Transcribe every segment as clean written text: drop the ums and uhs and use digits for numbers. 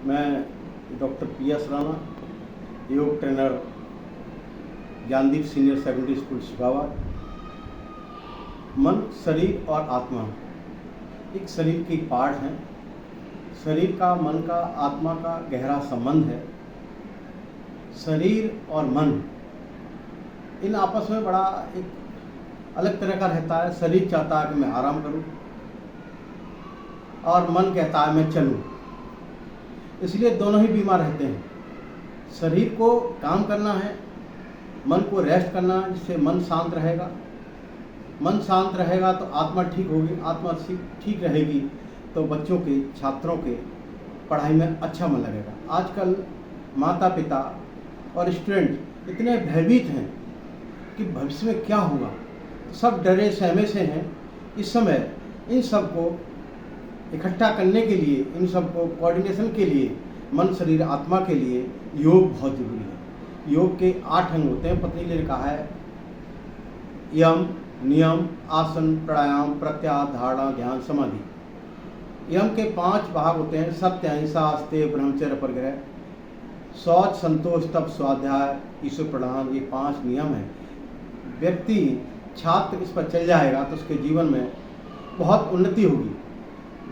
मैं doctor PS Rana, yoga trainer, Gyandeep senior secondary school Shikawa. मन, शरीर और आत्मा एक शरीर की पार्ट हैं। शरीर का, मन का, आत्मा का गहरा संबंध है। शरीर और मन इन आपस में बड़ा एक अलग तरह का रहता है। शरीर चाहता है कि मैं आराम करूं और मन कहता है मैं चलूं, इसलिए दोनों ही बीमार रहते हैं। शरीर को काम करना है, मन को रेस्ट करना है, जिससे मन शांत रहेगा। मन शांत रहेगा तो आत्मा ठीक होगी, आत्मा ठीक रहेगी तो बच्चों के, छात्रों के पढ़ाई में अच्छा मन लगेगा। आजकल माता पिता और स्टूडेंट इतने भयभीत हैं कि भविष्य में क्या होगा, सब डरे सहमे से हैं। इस समय इन सब को इकट्ठा करने के लिए, इन सब को कोऑर्डिनेशन के लिए, मन, शरीर, आत्मा के लिए योग बहुत जरूरी है। योग के 8 अंग होते हैं। पतंजलि ने कहा है यम, नियम, आसन, प्राणायाम, प्रत्याहार, धारणा, ध्यान, समाधि। यम के 5 भाग होते हैं। सत्य, अहिंसा, आस्तेय, ब्रह्मचर्य, परिग्रह, शौच, संतोष, तप, स्वाध्याय, ईश्वर प्रणाम। ये 5 नियम हैं। व्यक्ति, छात्र इस पर चल जाएगा तो उसके जीवन में बहुत उन्नति होगी।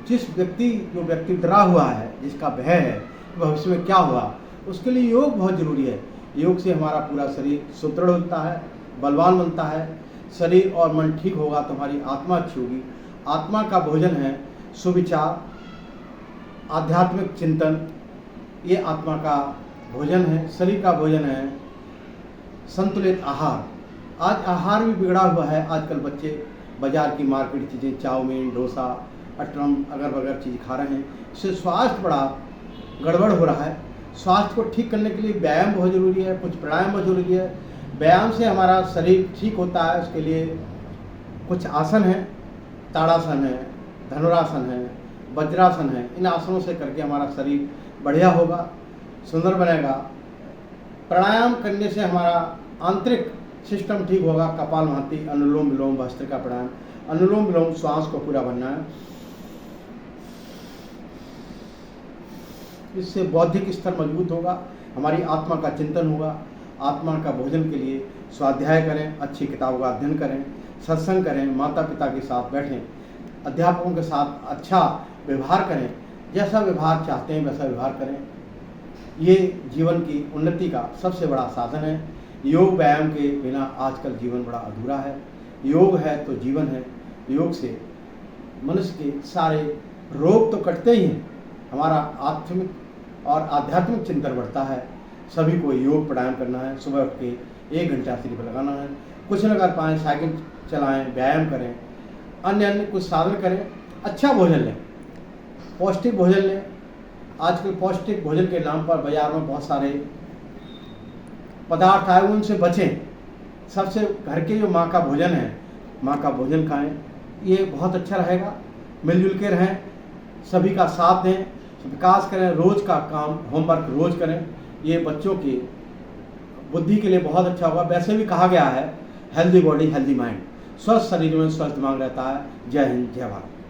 जो व्यक्ति डरा हुआ है, जिसका भय है भविष्य में क्या होगा, उसके लिए योग बहुत जरूरी है। योग से हमारा पूरा शरीर सुदृढ़ होता है, बलवान बनता है। शरीर और मन ठीक होगा तो हमारी आत्मा अच्छी होगी। आत्मा का भोजन है सुविचार, आध्यात्मिक चिंतन, ये आत्मा का भोजन है। शरीर का भोजन है संतुलित आहार। आज आहार भी बिगड़ा हुआ है। आजकल बच्चे बाजार की मार्केट चीज़ें, चाउमीन, डोसा, अटरम, अगर बगर चीज़ खा रहे हैं। इससे स्वास्थ्य बड़ा गड़बड़ हो रहा है। स्वास्थ्य को ठीक करने के लिए व्यायाम बहुत ज़रूरी है, कुछ प्राणायाम बहुत ज़रूरी है। व्यायाम से हमारा शरीर ठीक होता है। उसके लिए कुछ आसन है, ताड़ासन है, धनुरासन है, वज्रासन है। इन आसनों से करके हमारा शरीर बढ़िया होगा, सुंदर बनेगा। प्राणायाम करने से हमारा आंतरिक सिस्टम ठीक होगा। कपालभाति, अनुलोम विलोम, भस्त्रिका प्राणायाम। अनुलोम विलोम श्वास को पूरा भरना है। इससे बौद्धिक स्तर मजबूत होगा, हमारी आत्मा का चिंतन होगा। आत्मा का भोजन के लिए स्वाध्याय करें, अच्छी किताबों का अध्ययन करें, सत्संग करें, माता पिता के साथ बैठें, अध्यापकों के साथ अच्छा व्यवहार करें। जैसा व्यवहार चाहते हैं वैसा व्यवहार करें। ये जीवन की उन्नति का सबसे बड़ा साधन है। योग व्यायाम के बिना आजकल जीवन बड़ा अधूरा है। योग है तो जीवन है। योग से मनुष्य के सारे रोग तो कटते ही हैं, हमारा आत्मिक और आध्यात्मिक चिंतन बढ़ता है। सभी को योग प्राणायाम करना है। सुबह उठ के 1 घंटा शरीर पर लगाना है। कुछ न कर पाएँ, साइकिल चलाएं, व्यायाम करें, अन्य कुछ साधन करें। अच्छा भोजन लें, पौष्टिक भोजन लें। आजकल पौष्टिक भोजन के नाम पर बाजार में बहुत सारे पदार्थ आए, उनसे बचें। सबसे घर के जो माँ का भोजन है, माँ का भोजन खाएं, ये बहुत अच्छा रहेगा। मिलजुल के रहें, सभी का साथ दें, विकास करें। रोज़ का काम, होमवर्क रोज़ करें। ये बच्चों की बुद्धि के लिए बहुत अच्छा होगा। वैसे भी कहा गया है हेल्दी बॉडी हेल्दी माइंड। स्वस्थ शरीर में स्वस्थ दिमाग रहता है। जय हिंद, जय भारत।